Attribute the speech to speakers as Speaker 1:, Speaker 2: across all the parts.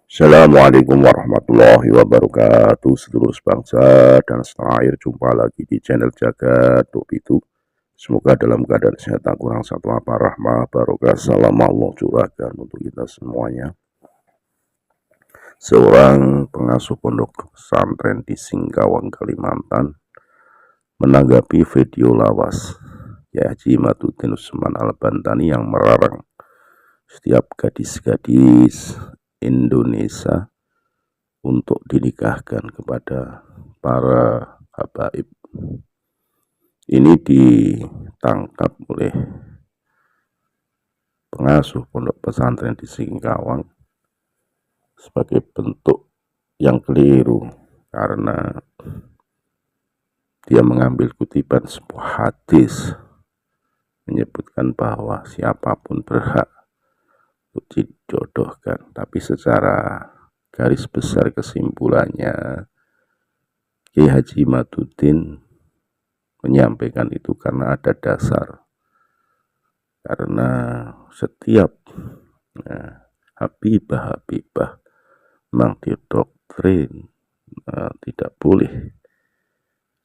Speaker 1: Assalamualaikum warahmatullahi wabarakatuh, sedulur bangsa dan setanah air. Jumpa lagi di channel Jagat Itu. Semoga dalam keadaan sehat, tak kurang satu apa, rahmah barokah salam Allah curahkan untuk kita semuanya. Seorang pengasuh pondok pesantren di Singkawang, Kalimantan, menanggapi video lawas Kiai Haji Imaduddin Usman Al-Bantani yang melarang setiap gadis-gadis Indonesia untuk dinikahkan kepada para habaib. Ini ditangkap oleh pengasuh pondok pesantren di Singkawang sebagai bentuk yang keliru, karena dia mengambil kutipan sebuah hadis menyebutkan bahwa siapapun berhak untuk dijodohkan, tapi secara garis besar kesimpulannya Kiai Haji Imaduddin menyampaikan itu karena ada dasar, karena setiap habibah memang didoktrin tidak boleh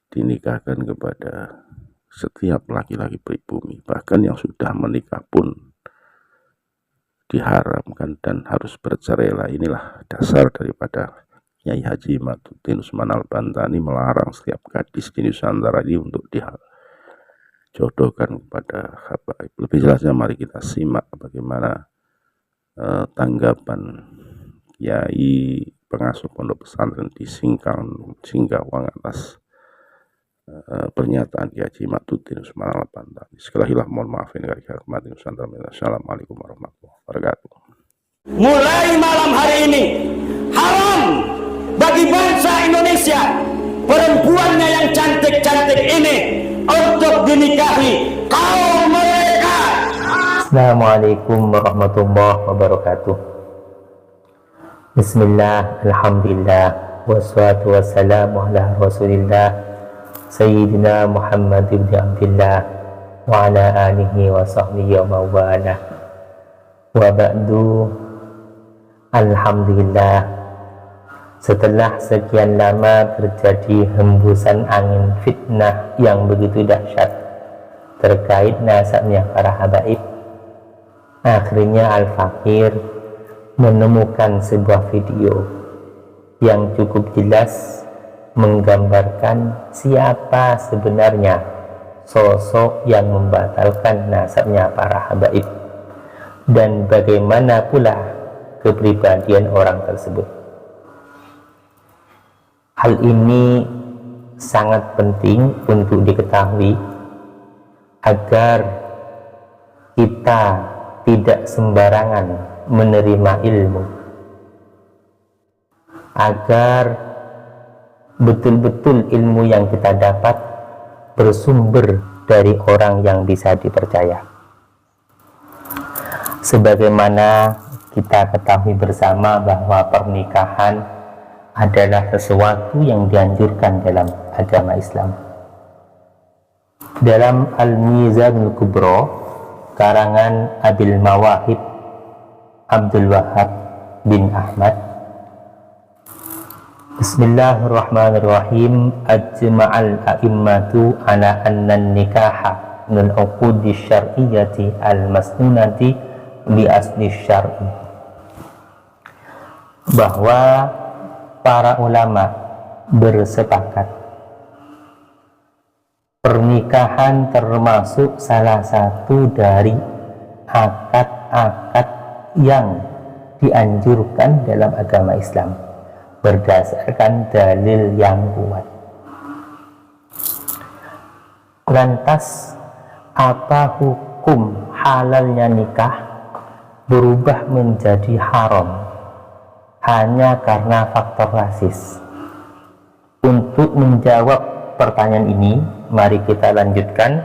Speaker 1: dinikahkan kepada setiap laki-laki pribumi, bahkan yang sudah menikah pun diharamkan dan harus bercerai. Inilah dasar daripada Kiai Haji Imaduddin Usman Al-Bantani melarang setiap gadis di Nusantara ini untuk dijodohkan kepada habaib. Lebih jelasnya mari kita simak bagaimana tanggapan Kiai pengasuh pondok pesantren di Singkawang atas pernyataan Kiai Haji Imaduddin Usman Al-Bantani. Sekali lagi mohon maaf ini dari kehormatan Nusantara. Assalamualaikum warahmatullahi wabarakatuh.
Speaker 2: Mulai malam hari ini haram bagi bangsa Indonesia perempuannya yang cantik-cantik ini untuk dinikahi kaum mereka.
Speaker 3: Assalamualaikum warahmatullahi wabarakatuh. Bismillah, alhamdulillah, wassalatu wassalamu ala rasulillah Sayyidina Muhammad ibn Abdillah wa ala alihi wa sahbihi wa mawala. Wa ba'du, alhamdulillah, setelah sekian lama terjadi hembusan angin fitnah yang begitu dahsyat terkait nasabnya para habaib, akhirnya Al-Fakir menemukan sebuah video yang cukup jelas menggambarkan siapa sebenarnya sosok yang membatalkan nasabnya para habaib dan bagaimana pula kepribadian orang tersebut. Hal ini sangat penting untuk diketahui agar kita tidak sembarangan menerima ilmu, agar betul-betul ilmu yang kita dapat bersumber dari orang yang bisa dipercaya. Sebagaimana kita ketahui bersama bahwa pernikahan adalah sesuatu yang dianjurkan dalam agama Islam. Dalam Al-Mizanul Kubro karangan Abil Mawahib Abdul Wahab bin Ahmad, Bismillahirrahmanirrahim, ajma'al a'immatu ala anna nikaha min uqudi syar'iyyati al-masnunati bi asli syar'i, bahwa para ulama bersepakat pernikahan termasuk salah satu dari akad-akad yang dianjurkan dalam agama Islam berdasarkan dalil yang kuat. Lantas apa hukum halalnya nikah berubah menjadi haram hanya karena faktor rasis? Untuk menjawab pertanyaan ini, mari kita lanjutkan.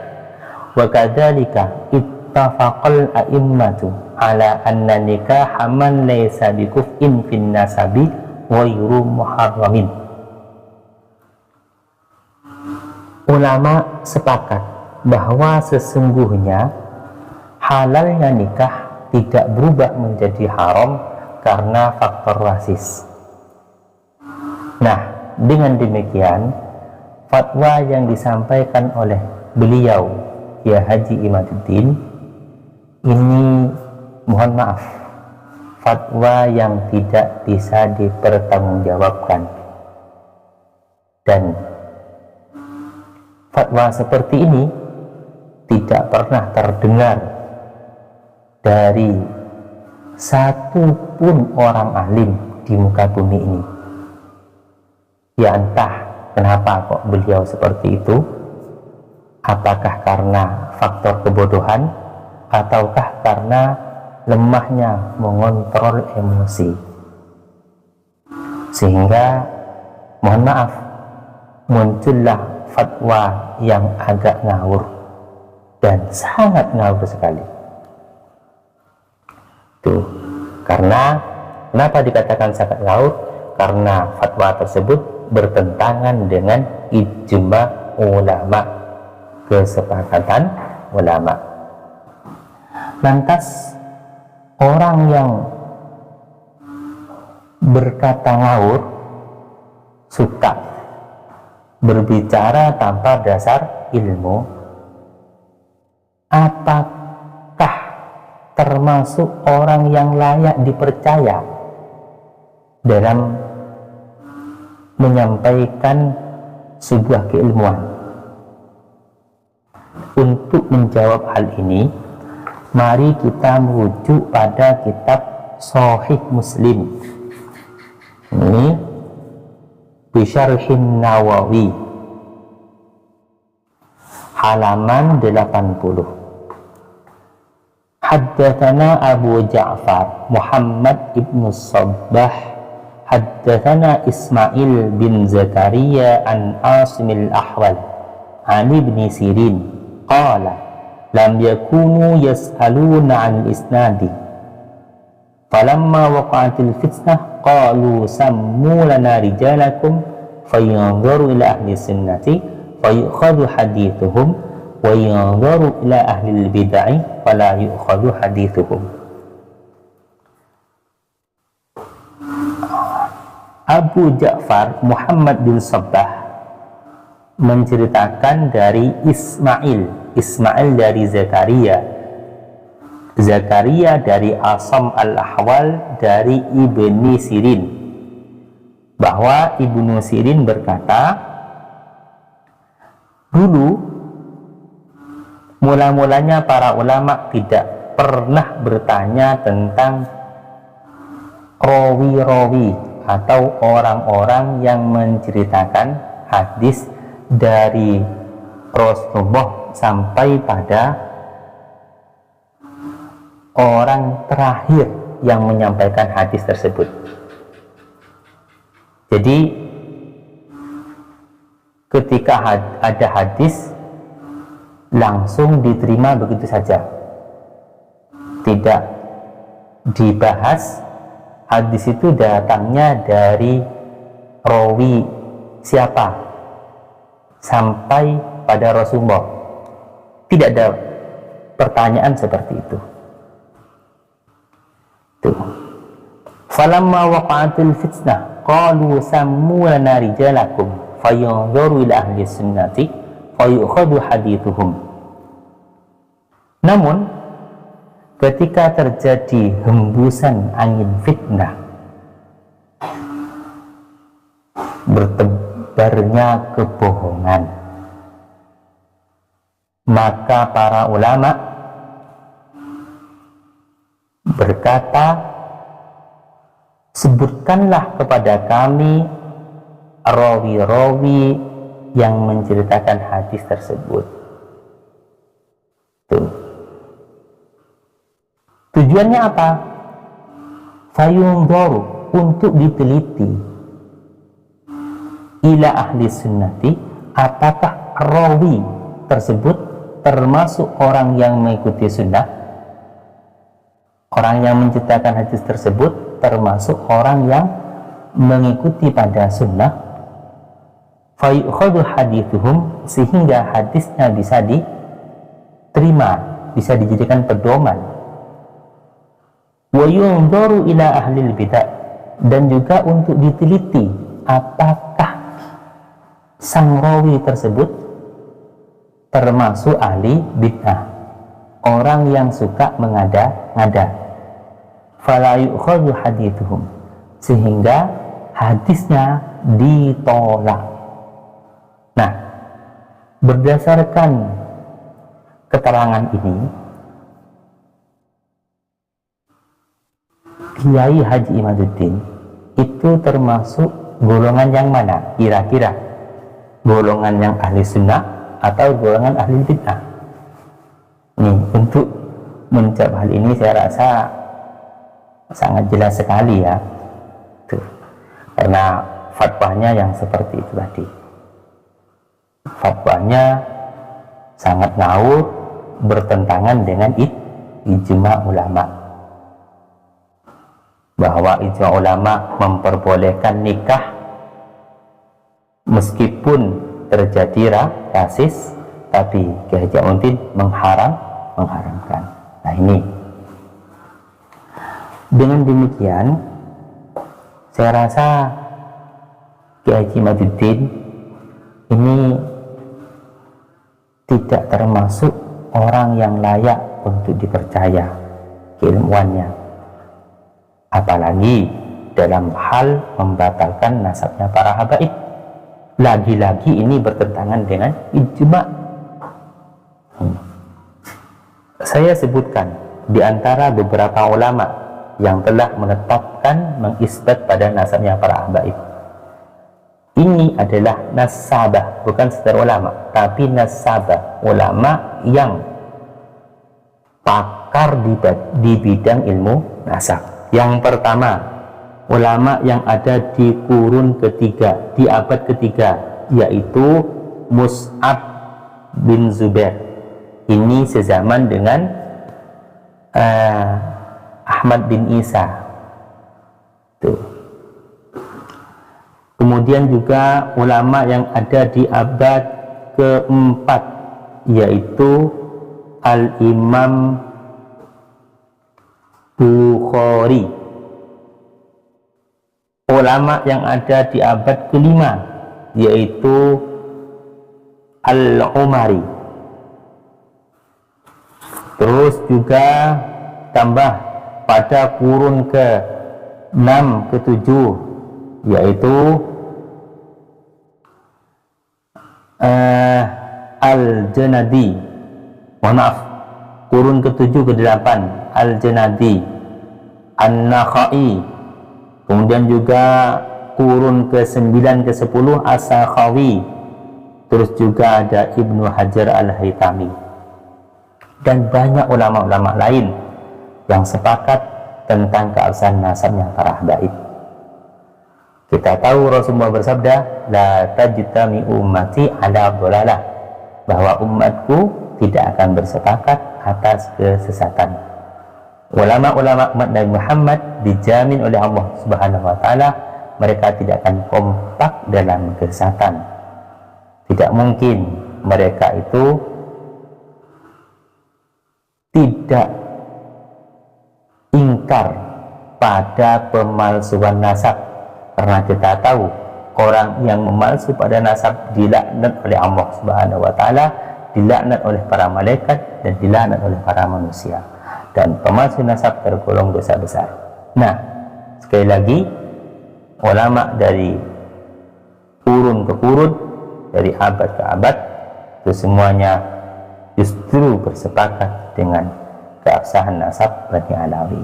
Speaker 3: Wa kadzalika ittafaqal a'immatu ala anna nikaha man laysa bikuf'in fin nasabi ghairu muharramin. Ulama sepakat bahwa sesungguhnya halalnya nikah tidak berubah menjadi haram karena faktor wasis. Nah, dengan demikian fatwa yang disampaikan oleh beliau Kiai Haji Imaduddin ini, mohon maaf, fatwa yang tidak bisa dipertanggungjawabkan, dan fatwa seperti ini tidak pernah terdengar dari satu pun orang alim di muka bumi ini. Ya entah kenapa kok beliau seperti itu, apakah karena faktor kebodohan ataukah karena lemahnya mengontrol emosi, sehingga mohon maaf muncullah fatwa yang agak ngawur dan sangat ngawur sekali. Tuh, karena kenapa dikatakan sangat ngawur? Karena fatwa tersebut bertentangan dengan ijma ulama, kesepakatan ulama. Lantas orang yang berkata ngawur, suka berbicara tanpa dasar ilmu, apakah termasuk orang yang layak dipercaya dalam menyampaikan sebuah keilmuan? Untuk menjawab hal ini, mari kita merujuk pada kitab Sahih Muslim ini Bisyarhin Nawawi halaman 80. Haddatsana Abu Ja'far Muhammad ibn Sabbah haddatsana Ismail bin Zakaria an Asimil Ahwal an ibn Sirin qala lam yakunu yas'aluna an isnadi falamma waqa'atil fitnah qalu sammu lana rijalakum fayanzuru ila ahli sunnati fayukhadhu hadithuhum wa yanzuru ila ahli bid'ah fala yukhadhu hadithuhum. Abu Ja'far Muhammad bin Sabbah menceritakan dari Ismail dari Zakaria dari Asam al-Ahwal dari Ibni Sirin, bahwa Ibnu Sirin berkata, dulu mula-mulanya para ulama tidak pernah bertanya tentang rawi-rawi atau orang-orang yang menceritakan hadis dari Rasulullah sampai pada orang terakhir yang menyampaikan hadis tersebut. Jadi ketika ada hadis langsung diterima begitu saja, tidak dibahas hadis itu datangnya dari rawi siapa sampai pada Rasulullah. Tidak ada pertanyaan seperti itu. Tuh. Falamma waqa'atil fitnah qalu sammu lana rijalakum fayanzuru ila ahli sunnati fayukhadhu hadithuhum. Namun ketika terjadi hembusan angin fitnah, bertebarnya kebohongan, maka para ulama berkata, sebutkanlah kepada kami rawi-rawi yang menceritakan hadis tersebut. Tuh. Tujuannya apa? Fayundoru, untuk diteliti ila ahli sunnati, apakah rawi tersebut termasuk orang yang mengikuti sunnah, orang yang menceritakan hadis tersebut termasuk orang yang mengikuti pada sunnah, fayukhadhu hadithuhum, sehingga hadisnya bisa diterima, bisa dijadikan pedoman. wa yunzaru ila ahlil bidah, dan juga untuk diteliti apakah sang rawi tersebut termasuk ahli bid'ah, orang yang suka mengada-ngada. Fala yu'khadhu hadithuhum, sehingga hadisnya ditolak. Nah, berdasarkan keterangan ini, Kiai Haji Imaduddin itu termasuk golongan yang mana kira-kira? Golongan yang ahli sunnah atau golongan ahli bid'ah? Nih, untuk menjawab hal ini saya rasa sangat jelas sekali ya. Tuh. Karena fatwanya yang seperti itu tadi. Fatwanya sangat ngawur, bertentangan dengan ijma ulama, bahwa ijma ulama memperbolehkan nikah meskipun terjadi rasis, tapi Kiai Haji Imaduddin mengharamkan. Nah, ini dengan demikian saya rasa Kiai Haji Imaduddin ini tidak termasuk orang yang layak untuk dipercaya keilmuannya, apalagi dalam hal membatalkan nasabnya para habaib. Lagi-lagi ini bertentangan dengan ijma. Saya sebutkan di antara beberapa ulama yang telah menetapkan, mengisbat pada nasabnya para habaib. Ini adalah nasabah, bukan sekedar ulama, tapi nasabah, ulama yang pakar di bidang ilmu nasab. Yang pertama, ulama yang ada di kurun ketiga, di abad ketiga, yaitu Mus'ab bin Zubair. Ini sezaman dengan Ahmad bin Isa. Tuh. Kemudian juga ulama yang ada di abad keempat, yaitu Al-Imam Bukhari. Ulama yang ada di abad kelima, yaitu Al-Umari. Terus juga tambah pada kurun ke-6, ke-7, yaitu Al-Janadi. Mohon maaf, kurun ke-7, ke-8 Al-Janadi, An-Nakhai. Kemudian juga kurun ke-9, ke-10 As-Sakhawi. Terus juga ada Ibnu Hajar Al-Haytami, dan banyak ulama-ulama lain yang sepakat tentang keabsahan nasabnya para habaib. Kita tahu Rasulullah bersabda, la tajtami ummati ala dhalalah, bahwa umatku tidak akan bersepakat atas kesesatan. Ulama-ulama umat Nabi Muhammad dijamin oleh Allah Subhanahu wa taala mereka tidak akan kompak dalam kesesatan. Tidak mungkin mereka itu tidak ingkar pada pemalsuan nasab. Karena kita tahu orang yang memalsu pada nasab dilaknat oleh Allah Subhanahu wa taala, dilaknat oleh para malaikat, dan dilaknat oleh para manusia. Dan pemalsu nasab tergolong dosa besar. Nah, sekali lagi, ulama dari kurun ke kurun, dari abad ke abad, itu semuanya justru bersepakat dengan keabsahan nasab Bani Alawi.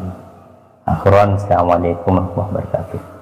Speaker 3: Akhirnya, assalamualaikum warahmatullahi wabarakatuh.